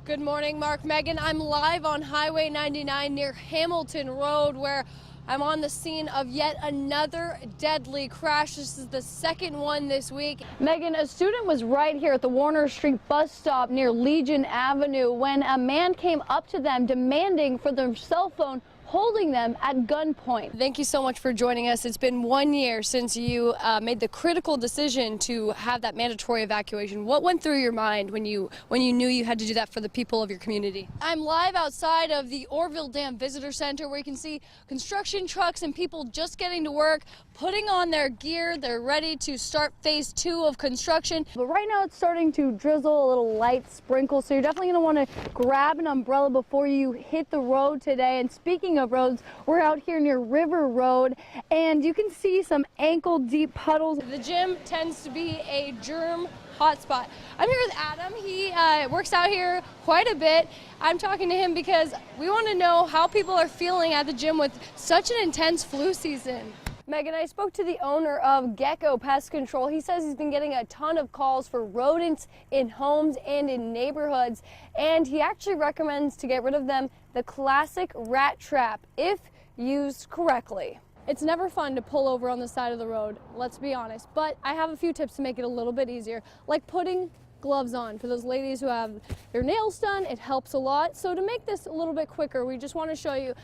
Good morning, Mark. Megan, I'm live on Highway 99 near Hamilton Road, where I'm on the scene of yet another deadly crash. This is the second one this week. Megan, a student was right here at the Warner Street bus stop near Legion Avenue when a man came up to them demanding for their cell phone, holding them at gunpoint. Thank you so much for joining us. It's been 1 year since you made the critical decision to have that mandatory evacuation. What went through your mind when you knew you had to do that for the people of your community? I'm live outside of the Orville Dam Visitor Center, where you can see construction trucks and people just getting to work, putting on their gear. They're ready to start phase 2 of construction. But right now it's starting to drizzle, a little light sprinkle, so you're definitely going to want to grab an umbrella before you hit the road today. And speaking of roads, we're out here near River Road, and you can see some ankle-deep puddles. The gym tends to be a germ hotspot. I'm here with Adam. He works out here quite a bit. I'm talking to him because we want to know how people are feeling at the gym with such an intense flu season. Megan, I spoke to the owner of Gecko Pest Control. He says he's been getting a ton of calls for rodents in homes and in neighborhoods, and he actually recommends to get rid of them the classic rat trap if used correctly. It's never fun to pull over on the side of the road, let's be honest, but I have a few tips to make it a little bit easier, like putting gloves on. For those ladies who have their nails done, it helps a lot. So to make this a little bit quicker, we just want to show you.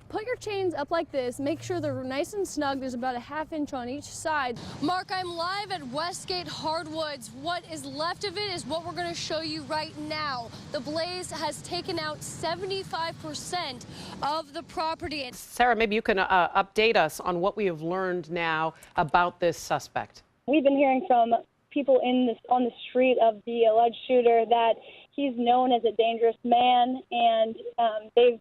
Put your chains up like this. Make sure they're nice and snug. There's about a ½ inch on each side. Mark, I'm live at Westgate Hardwoods. What is left of it is what we're going to show you right now. The blaze has taken out 75% of the property. Sarah, maybe you can update us on what we have learned now about this suspect. We've been hearing from people on the street of the alleged shooter that he's known as a dangerous man, and they've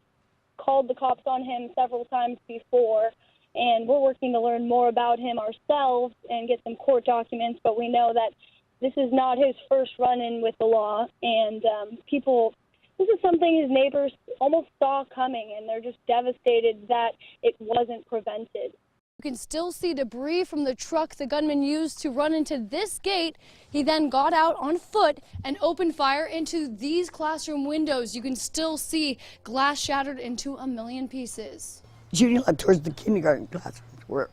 called the cops on him several times before, and we're working to learn more about him ourselves and get some court documents, but we know that this is not his first run-in with the law, and this is something his neighbors almost saw coming, and they're just devastated that it wasn't prevented. You can still see debris from the truck the gunman used to run into this gate. He then got out on foot and opened fire into these classroom windows. You can still see glass shattered into a million pieces. Shooting left towards the kindergarten classrooms where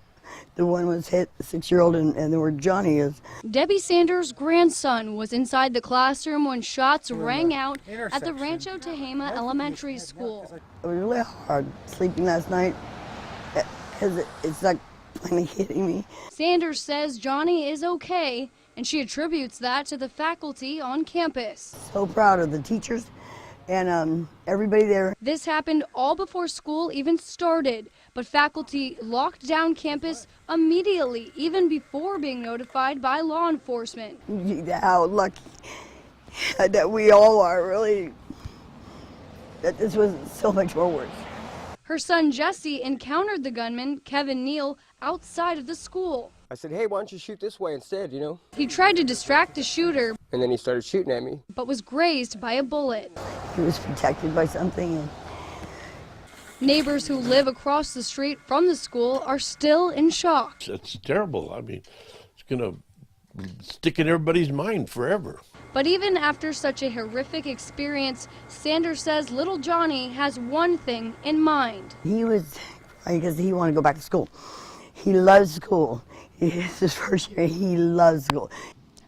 the one was hit, the 6-year-old, and then where Johnny is. Debbie Sanders' grandson was inside the classroom when shots rang out at the Rancho Tehama Elementary School. It was really hard sleeping last night because it's like finally hitting me. Sanders says Johnny is okay, and she attributes that to the faculty on campus. So proud of the teachers and everybody there. This happened all before school even started, but faculty locked down campus immediately, even before being notified by law enforcement. How lucky that we all are, really, that this was so much more worse. Her son Jesse encountered the gunman, Kevin Neal, outside of the school. I said, hey, why don't you shoot this way instead, you know? He tried to distract the shooter, and then he started shooting at me, but was grazed by a bullet. He was protected by something. Neighbors who live across the street from the school are still in shock. It's terrible. I mean, it's going to stick in everybody's mind forever. But even after such a horrific experience, Sanders says little Johnny has one thing in mind. He was, because he wanted to go back to school. He loves school. It's his first year. He loves school.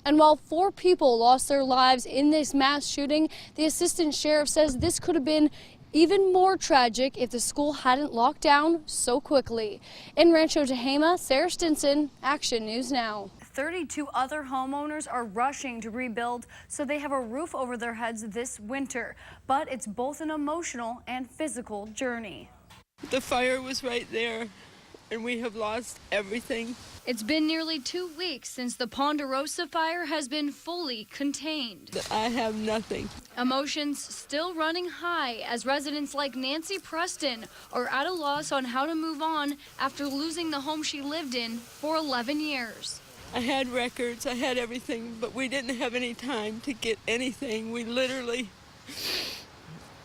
And while 4 people lost their lives in this mass shooting, the assistant sheriff says this could have been even more tragic if the school hadn't locked down so quickly. In Rancho Tehama, Sara Stinson, Action News Now. 32 other homeowners are rushing to rebuild so they have a roof over their heads this winter. But it's both an emotional and physical journey. The fire was right there, and we have lost everything. It's been nearly 2 weeks since the Ponderosa fire has been fully contained. I have nothing. Emotions still running high as residents like Nancy Preston are at a loss on how to move on after losing the home she lived in for 11 years. I had records, I had everything, but we didn't have any time to get anything. We literally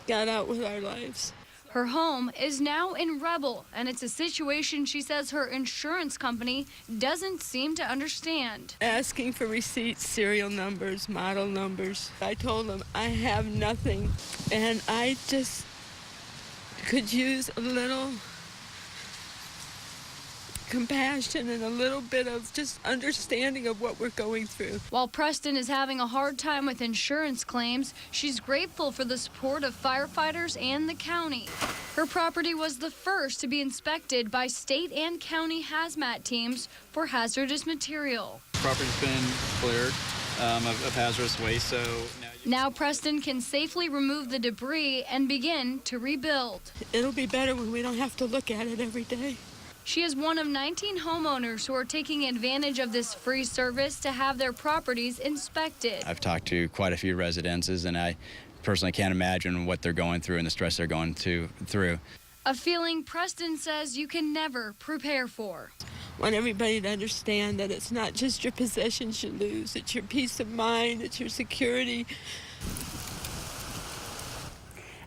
got out with our lives. Her home is now in Rebel, and it's a situation she says her insurance company doesn't seem to understand. Asking for receipts, serial numbers, model numbers. I told them I have nothing, and I just could use a little compassion and a little bit of just understanding of what we're going through. While Preston is having a hard time with insurance claims, she's grateful for the support of firefighters and the county. Her property was the first to be inspected by state and county hazmat teams for hazardous material. Property's been cleared of hazardous waste, so now Preston can safely remove the debris and begin to rebuild. It'll be better when we don't have to look at it every day. She is one of 19 homeowners who are taking advantage of this free service to have their properties inspected. I've talked to quite a few residences, and I personally can't imagine what they're going through and the stress they're going through. A feeling Preston says you can never prepare for. I want everybody to understand that it's not just your possessions you lose, it's your peace of mind, it's your security.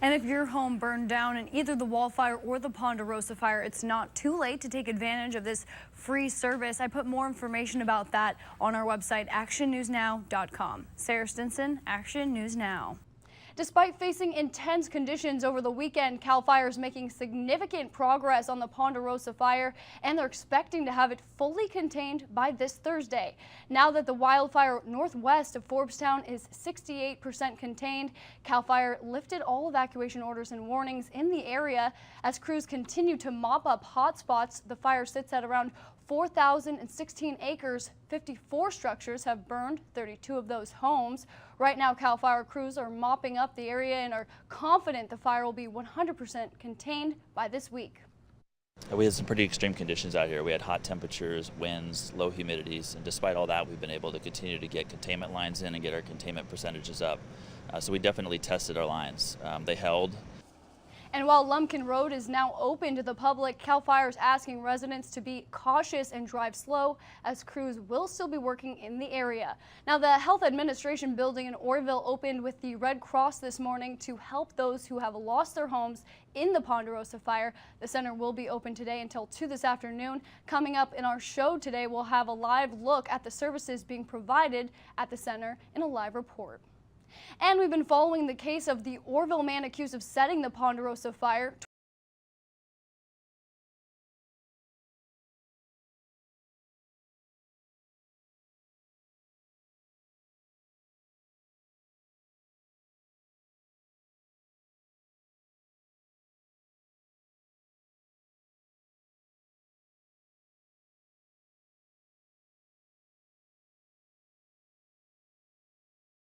And if your home burned down in either the wildfire or the Ponderosa fire, it's not too late to take advantage of this free service. I put more information about that on our website, actionnewsnow.com. Sara Stinson, Action News Now. Despite facing intense conditions over the weekend, CAL FIRE is making significant progress on the Ponderosa fire, and they're expecting to have it fully contained by this Thursday. Now that the wildfire northwest of Forbes-Town is 68% contained, CAL FIRE lifted all evacuation orders and warnings in the area as crews continue to mop up hot spots. The fire sits at around 4,016 acres. 54 structures have burned, 32 of those homes. Right now, CAL FIRE crews are mopping up the area and are confident the fire will be 100% contained by this week. We had some pretty extreme conditions out here. We had hot temperatures, winds, low humidities, and despite all that, we've been able to continue to get containment lines in and get our containment percentages up. So we definitely tested our lines. They held. And while Lumpkin Road is now open to the public, CAL FIRE is asking residents to be cautious and drive slow as crews will still be working in the area. Now, the Health Administration building in Oroville opened with the Red Cross this morning to help those who have lost their homes in the Ponderosa fire. The center will be open today until 2 this afternoon. Coming up in our show today, we'll have a live look at the services being provided at the center in a live report. And we've been following the case of the Oroville man accused of setting the Ponderosa fire.